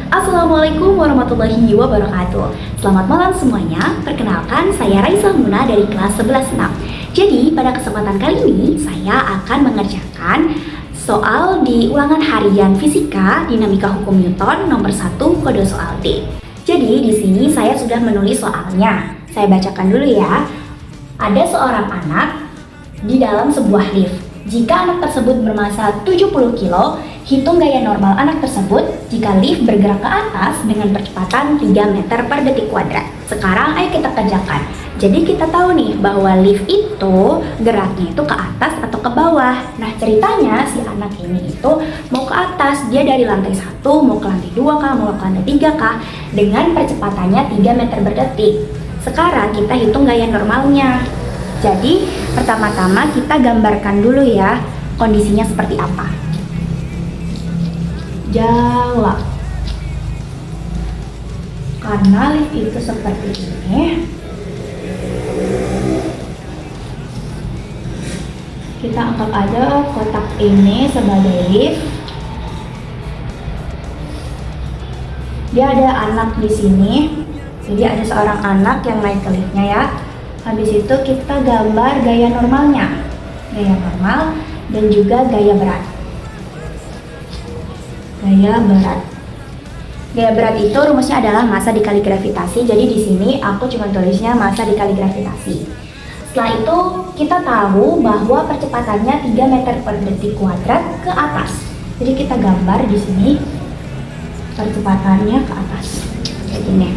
Assalamualaikum warahmatullahi wabarakatuh. Selamat malam semuanya. Perkenalkan, saya Raisa Muna dari kelas 11-6. Jadi, pada kesempatan kali ini saya akan mengerjakan soal di ulangan harian fisika dinamika hukum Newton nomor 1 kode soal D. Jadi, di sini saya sudah menulis soalnya. Saya bacakan dulu ya. Ada seorang anak di dalam sebuah lift. Jika anak tersebut bermassa 70 kg, hitung gaya normal anak tersebut jika lift bergerak ke atas dengan percepatan 3 meter per detik kuadrat. Sekarang ayo kita kerjakan. Jadi kita tahu nih bahwa lift itu geraknya itu ke atas atau ke bawah. Nah, ceritanya si anak ini itu mau ke atas. Dia dari lantai 1 mau ke lantai 2 kah, mau ke lantai 3 kah, dengan percepatannya 3 meter per detik. Sekarang kita hitung gaya normalnya. Jadi pertama-tama kita gambarkan dulu ya kondisinya seperti apa. Jawab. Karena lift itu seperti ini, kita anggap aja kotak ini sebagai lift. Dia ada anak di sini, jadi ada seorang anak yang naik ke liftnya ya. Habis itu kita gambar gaya normalnya, gaya normal dan juga gaya berat. Gaya berat itu rumusnya adalah massa dikali gravitasi. Jadi di sini aku cuma tulisnya massa dikali gravitasi. Setelah itu kita tahu bahwa percepatannya 3 meter per detik kuadrat ke atas. Jadi kita gambar di sini percepatannya ke atas kayak gini.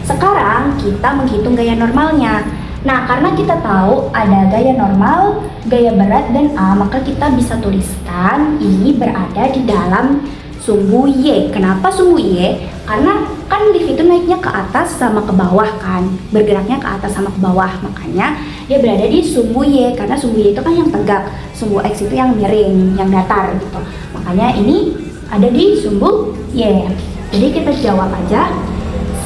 Sekarang kita menghitung gaya normalnya. Nah, karena kita tahu ada gaya normal, gaya berat, dan A, maka kita bisa tuliskan ini berada di dalam sumbu Y. Kenapa sumbu Y? Karena kan lift itu naiknya ke atas sama ke bawah kan, bergeraknya ke atas sama ke bawah, makanya dia berada di sumbu Y. Karena sumbu Y itu kan yang tegak, sumbu X itu yang miring, yang datar gitu. Makanya ini ada di sumbu Y. Jadi kita jawab aja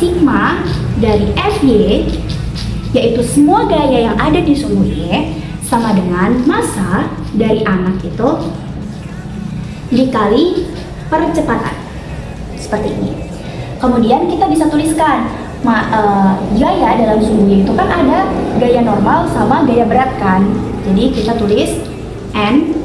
sigma dari Fy, yaitu semua gaya yang ada di sumbu Y, sama dengan massa dari anak itu dikali percepatan seperti ini. Kemudian kita bisa tuliskan gaya dalam sumbu Y itu kan ada gaya normal sama gaya berat kan. Jadi kita tulis N.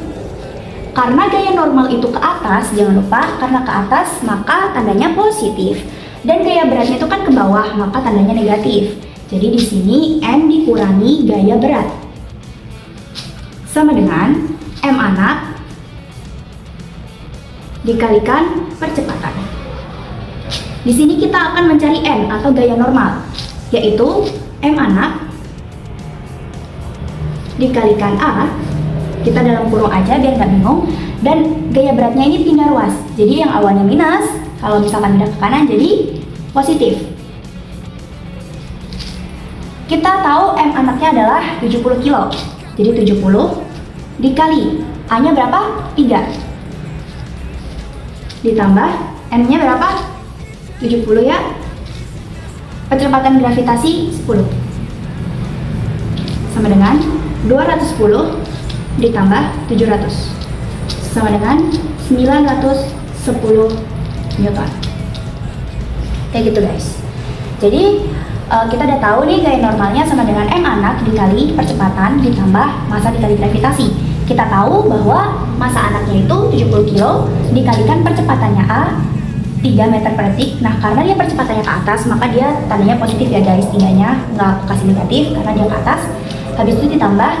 Karena gaya normal itu ke atas, jangan lupa karena ke atas maka tandanya positif, dan gaya beratnya itu kan ke bawah maka tandanya negatif. Jadi di sini M dikurangi gaya berat sama dengan M anak dikalikan percepatan. Di sini kita akan mencari N atau gaya normal, yaitu M anak dikalikan A. Kita dalam kurung aja biar nggak bingung. Dan gaya beratnya ini pindah ruas. Jadi yang awalnya minus, kalau misalkan pindah ke kanan jadi positif. Kita tahu M anaknya adalah 70 kg. Jadi 70 dikali A-nya berapa? 3. Ditambah M-nya berapa? 70 ya. Percepatan gravitasi 10. Sama dengan 210 ditambah 700. Sama dengan 910 Newton. Kayak gitu guys. Jadi kita udah tahu nih gaya normalnya sama dengan M anak dikali percepatan ditambah massa dikali gravitasi. Kita tahu bahwa massa anaknya itu 70 kg dikalikan percepatannya A 3 meter per detik. Nah, karena dia percepatannya ke atas maka dia tandanya positif ya guys. Tiganya nggak kasih negatif karena dia ke atas. Habis itu ditambah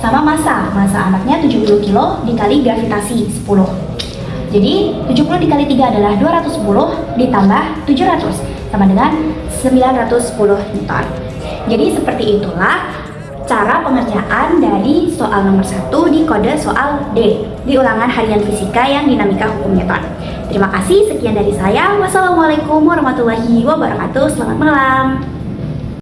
sama massa anaknya 70 kg dikali gravitasi 10. Jadi 70 dikali 3 adalah 210 ditambah 700 sama dengan 910 Newton. Jadi seperti itulah cara pengerjaan dari soal nomor 1 di kode soal D di ulangan harian fisika yang dinamika hukum Newton. Terima kasih, sekian dari saya. Wassalamualaikum warahmatullahi wabarakatuh. Selamat malam.